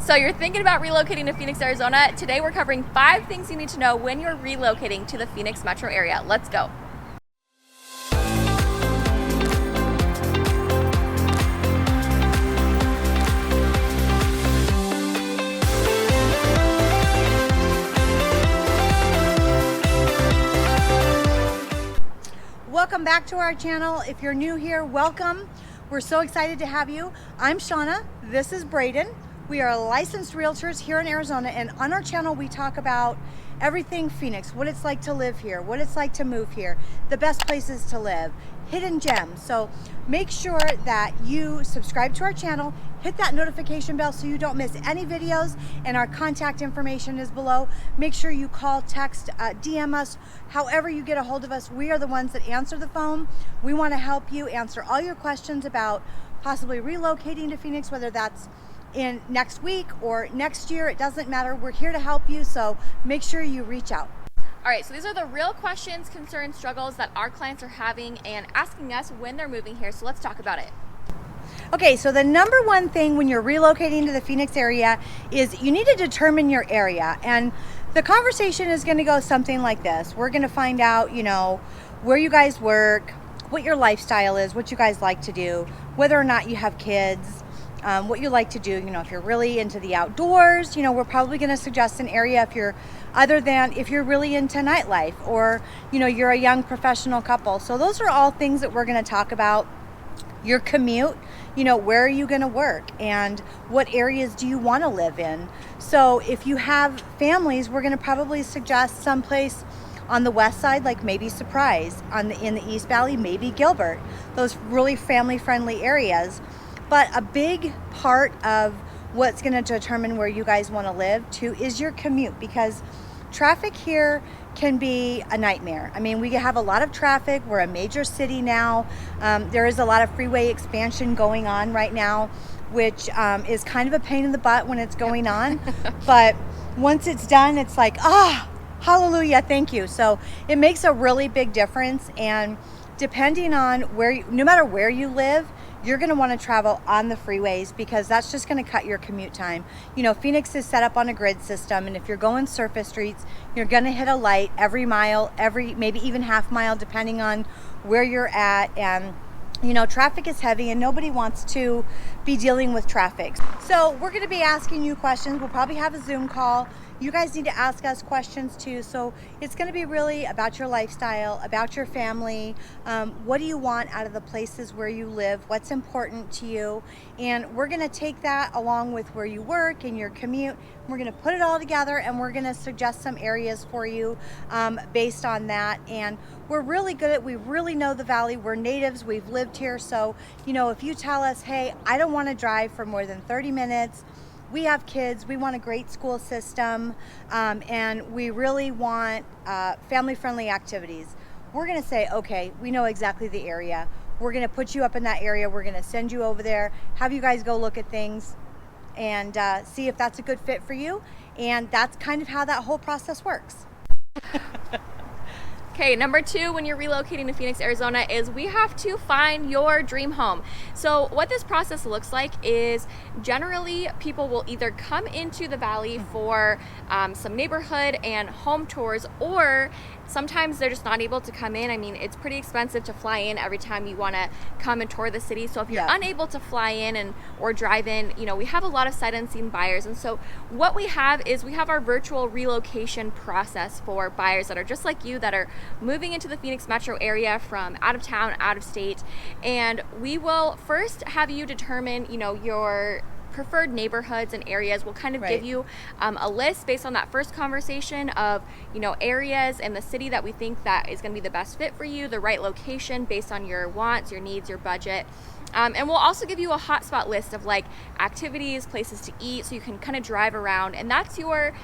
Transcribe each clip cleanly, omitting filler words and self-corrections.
So you're thinking about relocating to Phoenix, Arizona. Today we're covering 5 things you need to know when you're relocating to the Phoenix metro area. Let's go. Welcome back to our channel. If you're new here, welcome. We're so excited to have you. I'm Shawna, this is Braiden. We are licensed realtors here in Arizona, and on our channel we talk about everything Phoenix, what it's like to live here, what it's like to move here, the best places to live, hidden gems. So make sure that you subscribe to our channel, hit that notification bell so you don't miss any videos, and our contact information is below. Make sure you call, text, DM us, however you get a hold of us. We are the ones that answer the phone. We want to help you answer all your questions about possibly relocating to Phoenix, whether that's in next week or next year. It doesn't matter. We're here to help you, so make sure you reach out. All right, so these are the real questions, concerns, struggles that our clients are having and asking us when they're moving here. So let's talk about it. Okay, so the number one thing when you're relocating to the Phoenix area is you need to determine your area. And the conversation is going to go something like this. We're going to find out, where you guys work, what your lifestyle is, what you guys like to do, whether or not you have kids, what you like to do. If you're really into the outdoors, we're probably going to suggest an area if you're really into nightlife, or you're a young professional couple. So those are all things that we're going to talk about. Your commute, where are you going to work, and what areas do you want to live in? So if you have families, we're going to probably suggest someplace on the west side, like maybe Surprise, in the East Valley, maybe Gilbert, those really family friendly areas. But a big part of what's going to determine where you guys want to live too is your commute, because traffic here can be a nightmare. I mean, we have a lot of traffic. We're a major city now. There is a lot of freeway expansion going on right now, which is kind of a pain in the butt when it's going on. But once it's done, it's like, hallelujah, thank you. So it makes a really big difference. And depending on no matter where you live, you're going to want to travel on the freeways, because that's just going to cut your commute time. Phoenix is set up on a grid system, and if you're going surface streets, you're going to hit a light every mile, maybe even half mile, depending on where you're at. And traffic is heavy, and nobody wants to be dealing with traffic. So we're going to be asking you questions. We'll probably have a Zoom call. You guys need to ask us questions too. So it's going to be really about your lifestyle, about your family. What do you want out of the places where you live? What's important to you? And we're going to take that along with where you work and your commute. We're going to put it all together, and we're going to suggest some areas for you based on that. And we're really good at, we really know the valley. We're natives, we've lived here. So, if you tell us, hey, I don't want to drive for more than 30 minutes, we have kids, we want a great school system, and we really want family-friendly activities, we're going to say, okay, we know exactly the area. We're going to put you up in that area. We're going to send you over there, have you guys go look at things, and see if that's a good fit for you. And that's kind of how that whole process works. Okay, number 2 when you're relocating to Phoenix, Arizona is we have to find your dream home. So what this process looks like is generally people will either come into the valley for some neighborhood and home tours, or sometimes they're just not able to come in. I mean, it's pretty expensive to fly in every time you want to come and tour the city. So if you're unable to fly in or drive in, we have a lot of sight unseen buyers. And so what we have is we have our virtual relocation process for buyers that are just like you, that are moving into the Phoenix metro area from out of town, out of state. And we will first have you determine, your preferred neighborhoods and areas. We'll kind of give you a list based on that first conversation of areas in the city that we think that is going to be the best fit for you, the right location based on your wants, your needs, your budget. And we'll also give you a hotspot list of like activities, places to eat, so you can kind of drive around. And that's your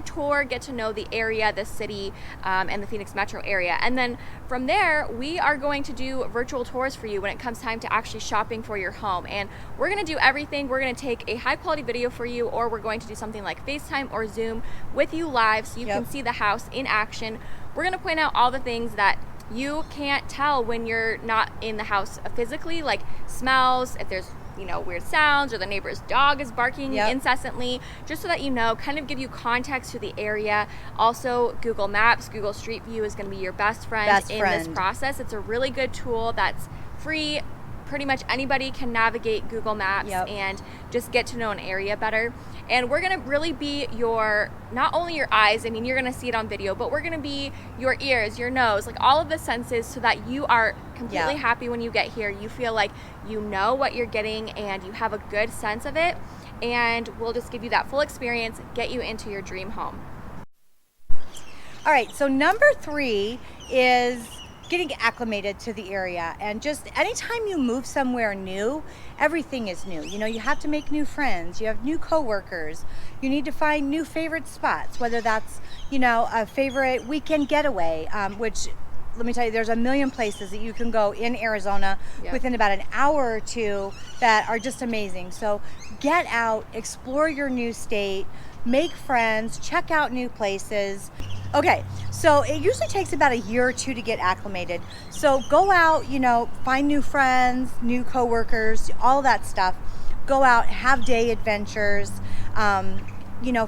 tour, get to know the area, the city, and the Phoenix metro area. And then from there, we are going to do virtual tours for you when it comes time to actually shopping for your home. And we're going to do everything. We're going to take a high quality video for you, or we're going to do something like FaceTime or Zoom with you live, so you can see the house in action. We're going to point out all the things that you can't tell when you're not in the house physically, like smells, if there's weird sounds, or the neighbor's dog is barking Yep. incessantly, just so that you know, kind of give you context to the area. Also, Google Maps, Google Street View is going to be your best friend in this process. It's a really good tool that's free. Pretty much anybody can navigate Google Maps and just get to know an area better. And we're gonna really be not only your eyes, I mean, you're gonna see it on video, but we're gonna be your ears, your nose, like all of the senses, so that you are completely happy when you get here. You feel like you know what you're getting and you have a good sense of it. And we'll just give you that full experience, get you into your dream home. All right, so number 3 is getting acclimated to the area. And just anytime you move somewhere new, everything is new. You have to make new friends, you have new coworkers, you need to find new favorite spots, whether that's a favorite weekend getaway, which, let me tell you, there's a million places that you can go in Arizona within about an hour or two that are just amazing. So get out, explore your new state, make friends, check out new places. Okay, so it usually takes about a year or two to get acclimated. So go out, find new friends, new coworkers, all that stuff. Go out, have day adventures.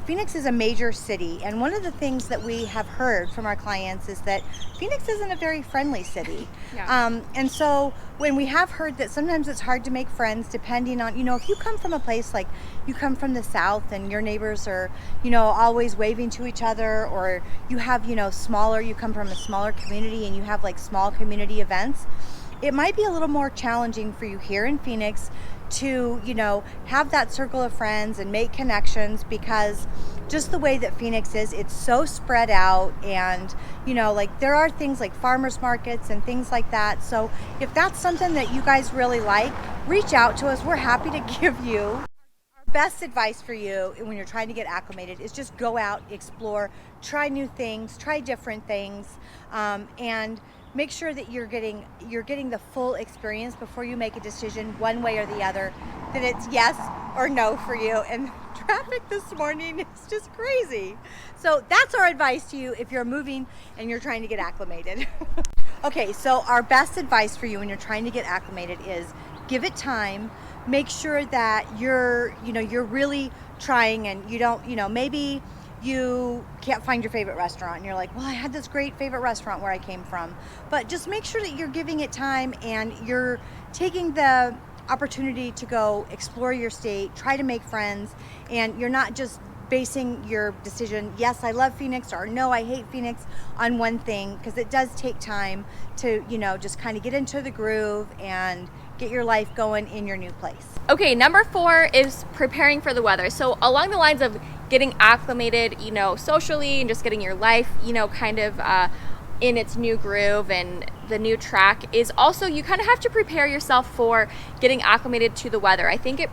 Phoenix is a major city, and one of the things that we have heard from our clients is that Phoenix isn't a very friendly city. And so when we have heard that sometimes it's hard to make friends depending on, if you come from a place like you come from the South and your neighbors are, always waving to each other, or you have, you come from a smaller community and you have like small community events, it might be a little more challenging for you here in Phoenix to, have that circle of friends and make connections, because just the way that Phoenix is, it's so spread out, and, there are things like farmers markets and things like that. So if that's something that you guys really like, reach out to us. We're happy to give you. Our best advice for you when you're trying to get acclimated is just go out, explore, try new things, try different things, and make sure that you're getting the full experience before you make a decision one way or the other, that it's yes or no for you. And traffic this morning is just crazy. So that's our advice to you if you're moving and you're trying to get acclimated. Okay, so our best advice for you when you're trying to get acclimated is give it time. Make sure that you're really trying, and you don't, maybe you can't find your favorite restaurant and you're like, well, I had this great favorite restaurant where I came from. But just make sure that you're giving it time and you're taking the opportunity to go explore your state, try to make friends, and you're not just basing your decision, yes, I love Phoenix, or no, I hate Phoenix, on one thing, because it does take time to, just kind of get into the groove and get your life going in your new place. Okay, number 4 is preparing for the weather. So along the lines of getting acclimated, socially, and just getting your life, kind of in its new groove and the new track, is also you kind of have to prepare yourself for getting acclimated to the weather. I think if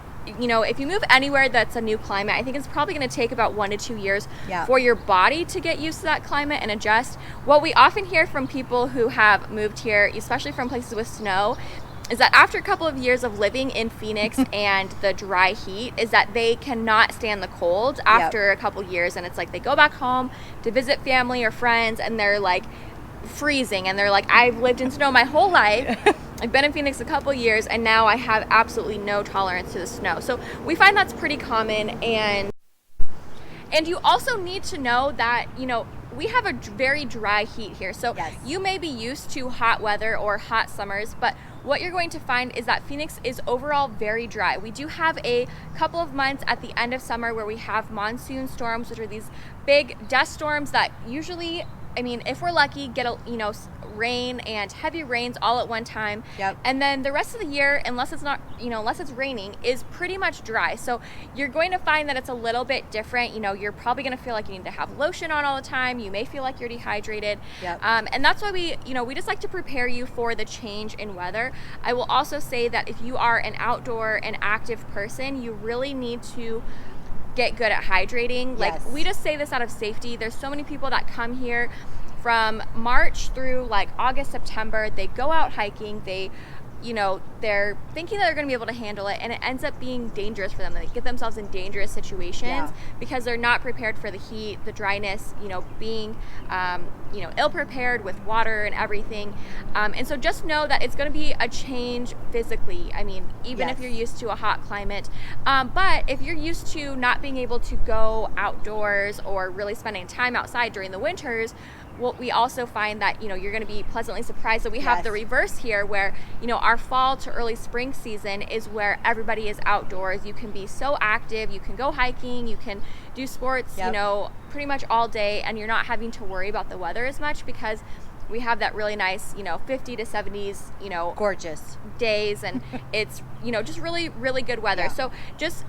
you move anywhere that's a new climate, I think it's probably going to take about 1 to 2 years for your body to get used to that climate and adjust. What we often hear from people who have moved here, especially from places with snow, is that after a couple of years of living in Phoenix and the dry heat, is that they cannot stand the cold after a couple years, and it's like they go back home to visit family or friends and they're like freezing, and they're like, I've lived in snow my whole life. I've been in Phoenix a couple years and now I have absolutely no tolerance to the snow. So we find that's pretty common, and you also need to know that, we have a very dry heat here. So you may be used to hot weather or hot summers, but what you're going to find is that Phoenix is overall very dry. We do have a couple of months at the end of summer where we have monsoon storms, which are these big dust storms that usually, if we're lucky, get rain and heavy rains all at one time. And then the rest of the year, unless it's raining, is pretty much dry. So you're going to find that it's a little bit different. You're probably going to feel like you need to have lotion on all the time. You may feel like you're dehydrated. And that's why we just like to prepare you for the change in weather. I will also say that if you are an outdoor and active person, you really need to get good at hydrating. Like, we just say this out of safety. There's so many people that come here from March through like August, September. They go out hiking, they they're thinking that they're going to be able to handle it, and it ends up being dangerous for them. They get themselves in dangerous situations because they're not prepared for the heat, the dryness, being ill prepared with water and everything. And so just know that it's going to be a change physically. I mean, even if you're used to a hot climate, but if you're used to not being able to go outdoors or really spending time outside during the winters, we also find that you're going to be pleasantly surprised. So we have the reverse here, where our fall to early spring season is where everybody is outdoors. You can be so active, you can go hiking, you can do sports pretty much all day, and you're not having to worry about the weather as much, because we have that really nice 50 to 70s gorgeous days, and it's just really, really good weather. So just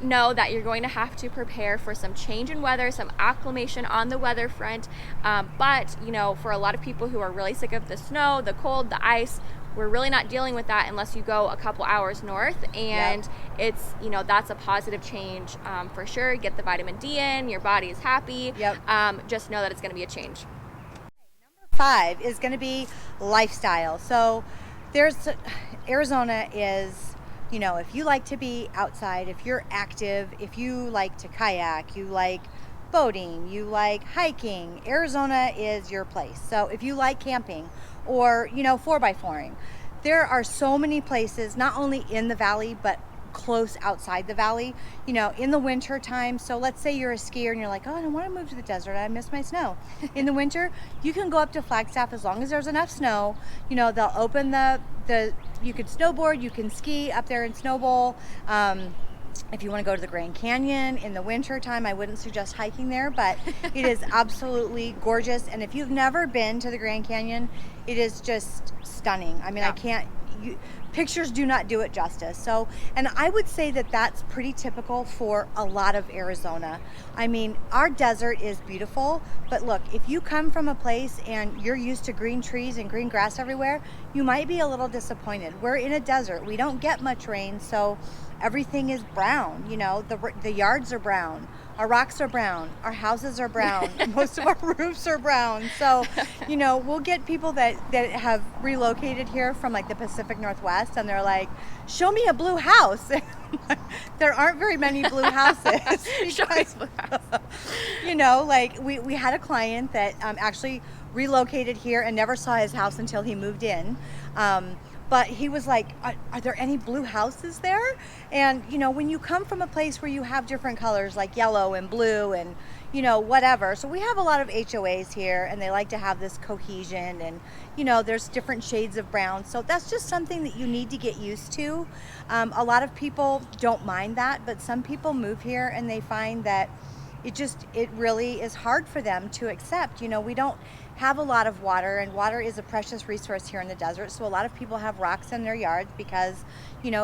know that you're going to have to prepare for some change in weather, some acclimation on the weather front. But for a lot of people who are really sick of the snow, the cold, the ice, we're really not dealing with that unless you go a couple hours north, and it's that's a positive change for sure. Get the vitamin D in, your body is happy. Just know that it's going to be a change. Number 5 is going to be lifestyle. So Arizona is, if you like to be outside, if you're active, if you like to kayak, you like boating, you like hiking, Arizona is your place. So if you like camping or 4x4ing, there are so many places, not only in the valley, but close outside the valley, in the winter time. So let's say you're a skier and you're like, oh, I don't want to move to the desert, I miss my snow. In the winter, you can go up to Flagstaff as long as there's enough snow. They'll open you can snowboard, you can ski up there in Snow Bowl. If you want to go to the Grand Canyon in the winter time, I wouldn't suggest hiking there, but it is absolutely gorgeous. And if you've never been to the Grand Canyon, it is just stunning. I mean, pictures do not do it justice. So, and I would say that that's pretty typical for a lot of Arizona. I mean, our desert is beautiful, but look, if you come from a place and you're used to green trees and green grass everywhere, you might be a little disappointed. We're in a desert. We don't get much rain, so everything is brown. The yards are brown. Our rocks are brown. Our houses are brown. Most of our roofs are brown. So, we'll get people that have relocated here from like the Pacific Northwest, and they're like, show me a blue house. There aren't very many blue houses. Show me a blue house. Like we had a client that actually relocated here and never saw his house until he moved in. But he was like, are there any blue houses there? And, when you come from a place where you have different colors like yellow and blue and, whatever. So we have a lot of HOAs here, and they like to have this cohesion, and, there's different shades of brown. So that's just something that you need to get used to. A lot of people don't mind that, but some people move here and they find that it really is hard for them to accept. We don't have a lot of water, and water is a precious resource here in the desert. So a lot of people have rocks in their yards because,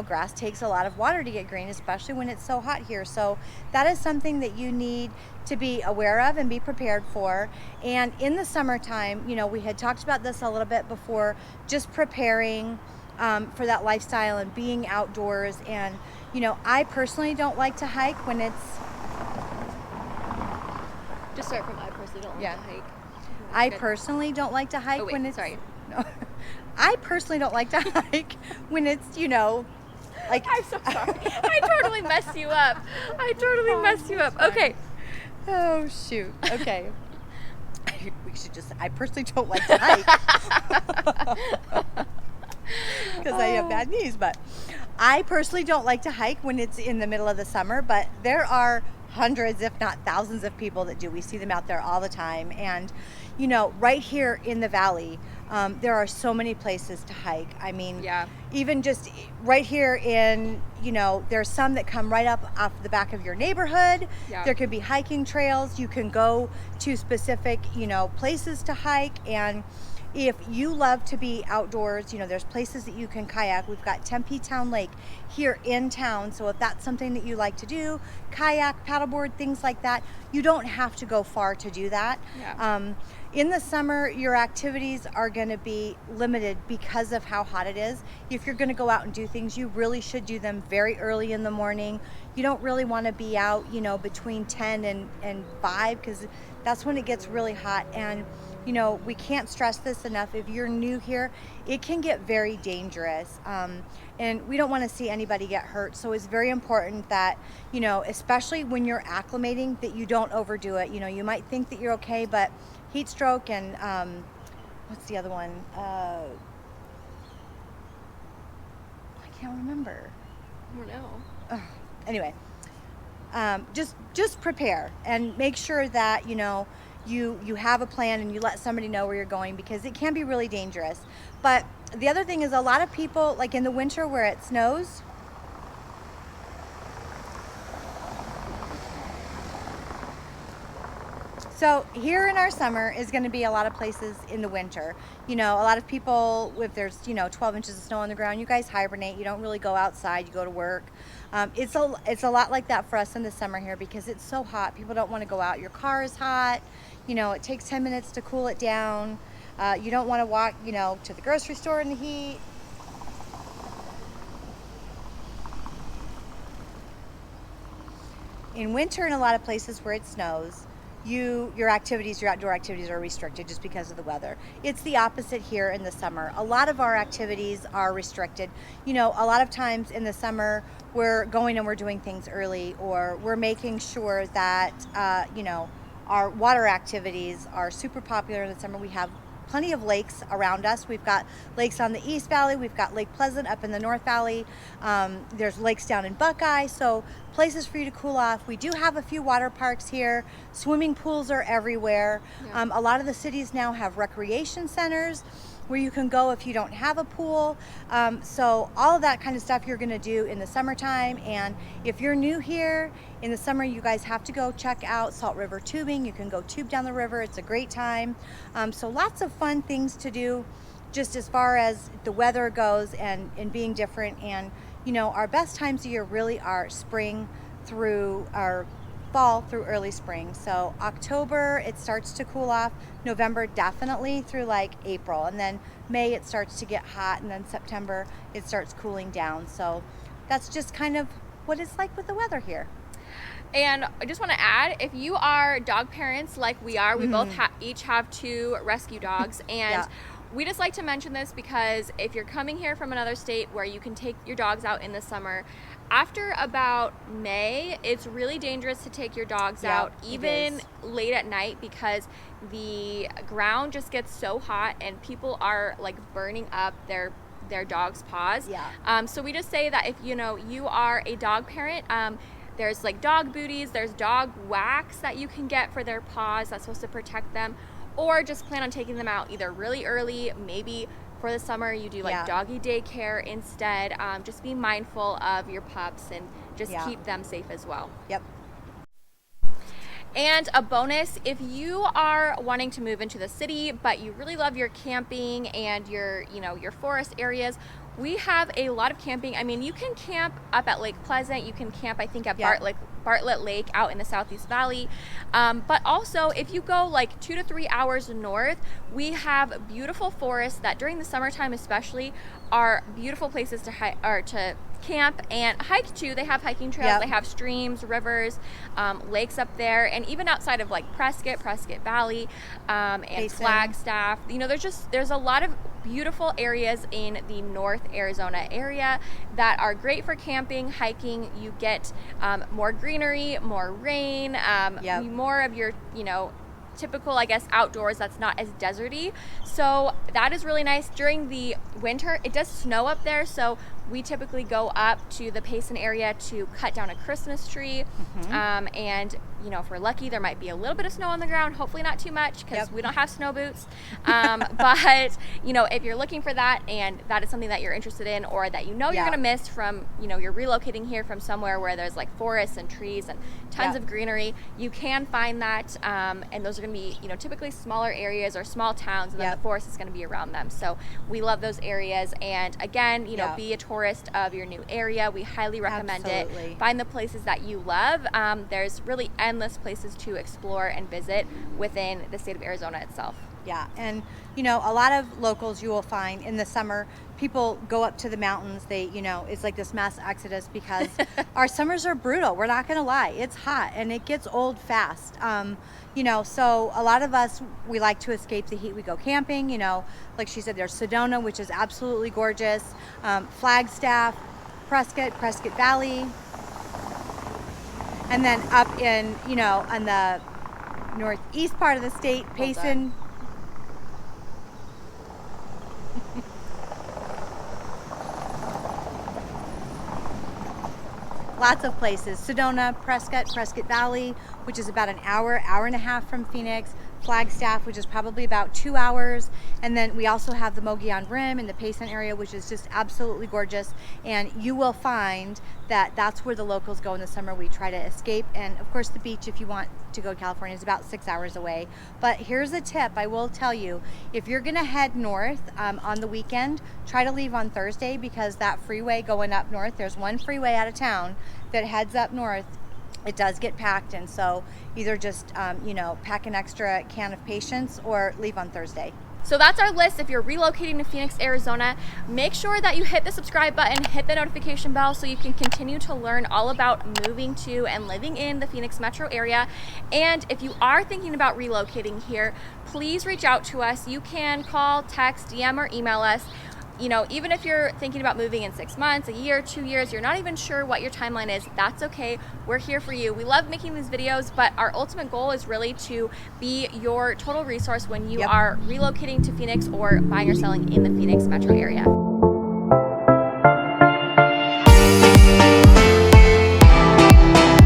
grass takes a lot of water to get green, especially when it's so hot here. So that is something that you need to be aware of and be prepared for. And in the summertime, we had talked about this a little bit before, just preparing for that lifestyle and being outdoors. And, I personally don't like to hike when it's Just start from I personally don't like to hike. I personally don't like to hike when it's... Sorry. No. I personally don't like to hike when it's, like... I'm so sorry. I totally messed you up. Okay. Oh, shoot. Okay. We should just... I personally don't like to hike. Because I have bad knees, but... I personally don't like to hike when it's in the middle of the summer, but there are hundreds, if not thousands of people that do. We see them out there all the time. And, right here in the valley, there are so many places to hike. I mean, even just right here in, there's some that come right up off the back of your neighborhood. There could be hiking trails. You can go to specific, places to hike. And if you love to be outdoors, there's places that you can kayak. We've got Tempe Town Lake here in town. So if that's something that you like to do, kayak, paddleboard, things like that, you don't have to go far to do that. In the summer, your activities are going to be limited because of how hot it is. If you're going to go out and do things, you really should do them very early in the morning. You don't really want to be out, between 10 and 5, because that's when it gets really hot. And we can't stress this enough. If you're new here, it can get very dangerous. And we don't want to see anybody get hurt. So it's very important that, especially when you're acclimating, that you don't overdo it. You might think that you're okay, but heat stroke and what's the other one? I can't remember. I don't know. Anyway, just prepare and make sure that you have a plan and you let somebody know where you're going, because it can be really dangerous. But the other thing is, a lot of people, like in the winter where it snows, so here in our summer is going to be a lot of places in the winter. A lot of people, if there's 12 inches of snow on the ground, you guys hibernate. You don't really go outside. You go to work. It's a lot like that for us in the summer here, because it's so hot. People don't want to go out. Your car is hot. It takes 10 minutes to cool it down. You don't want to walk, to the grocery store in the heat. In winter, in a lot of places where it snows, your outdoor activities are restricted just because of the weather. It's the opposite here in the summer. A lot of our activities are restricted. A lot of times in the summer, we're going and we're doing things early, or we're making sure that, our water activities are super popular in the summer. We have plenty of lakes around us. We've got lakes on the East Valley. We've got Lake Pleasant up in the North Valley. There's lakes down in Buckeye, so places for you to cool off. We do have a few water parks here. Swimming pools are everywhere. Yeah. A lot of the cities now have recreation centers where you can go if you don't have a pool. So all of that kind of stuff you're gonna do in the summertime. And if you're new here, in the summer you guys have to go check out Salt River Tubing. You can go tube down the river. It's a great time. So lots of fun things to do just as far as the weather goes and being different. And our best times of year really are spring through our fall through early spring. So October, it starts to cool off. November, definitely through like April. And then May, it starts to get hot. And then September, it starts cooling down. So that's just kind of what it's like with the weather here. And I just want to add, if you are dog parents like we are, we both each have 2 rescue dogs. And we just like to mention this because if you're coming here from another state where you can take your dogs out in the summer, after about May, it's really dangerous to take your dogs out, even late at night, because the ground just gets so hot and people are like burning up their dog's paws. So we just say that if you are a dog parent, there's like dog booties, there's dog wax that you can get for their paws that's supposed to protect them, or just plan on taking them out either really early, maybe for the summer you do like doggy daycare instead. Just be mindful of your pups and just keep them safe as well. Yep. And a bonus, if you are wanting to move into the city, but you really love your camping and your forest areas, we have a lot of camping. I mean, you can camp up at Lake Pleasant. You can camp, I think, at Bartlett Lake out in the Southeast Valley. But also, if you go like 2 to 3 hours north, we have beautiful forests that during the summertime especially are beautiful places to camp and hike to. They have hiking trails. They have streams, rivers, lakes up there, and even outside of like Prescott Valley, and Basin. Flagstaff. There's a lot of beautiful areas in the North Arizona area that are great for camping, hiking. You get more greenery, more rain, more of your typical, I guess, outdoors that's not as deserty. So that is really nice. During the winter, it does snow up there, so we typically go up to the Payson area to cut down a Christmas tree. And if we're lucky, there might be a little bit of snow on the ground, hopefully not too much because we don't have snow boots. But if you're looking for that and that is something that you're interested in, or that you're gonna miss from, you're relocating here from somewhere where there's like forests and trees and tons of greenery, you can find that. And those are gonna be, typically smaller areas or small towns, and then the forest is gonna be around them. So we love those areas. And again, be a tourist of your new area. We highly recommend it. Find the places that you love. There's really endless places to explore and visit within the state of Arizona itself. Yeah, and you know, a lot of locals you will find in the summer, people go up to the mountains. They, you know, it's like this mass exodus because our summers are brutal. We're not gonna lie, it's hot and it gets old fast. You know, so a lot of us, we like to escape the heat. We go camping. You know, like she said, there's Sedona, which is absolutely gorgeous. Flagstaff, Prescott Valley, and then up in, you know, on the northeast part of the state, Payson. Lots of places. Sedona, Prescott Valley, which is about an hour and a half from Phoenix. Flagstaff, which is probably about 2 hours. And then we also have the Mogollon Rim in the Payson area, which is just absolutely gorgeous. And you will find that that's where the locals go in the summer. We try to escape. And of course, the beach, if you want to go to California, is about 6 hours away. But here's a tip I will tell you. If you're gonna head north on the weekend, try to leave on Thursday, because that freeway going up north, there's one freeway out of town that heads up north. It does get packed, and so either just you know, pack an extra can of patience or leave on Thursday. So that's our list. If you're relocating to Phoenix, Arizona, make sure that you hit the subscribe button, hit the notification bell so you can continue to learn all about moving to and living in the Phoenix metro area. And if you are thinking about relocating here, please reach out to us. You can call, text, DM, or email us. You know, even if you're thinking about moving in 6 months, a year, 2 years, you're not even sure what your timeline is, that's okay. We're here for you. We love making these videos, but our ultimate goal is really to be your total resource when you are relocating to Phoenix or buying or selling in the Phoenix metro area.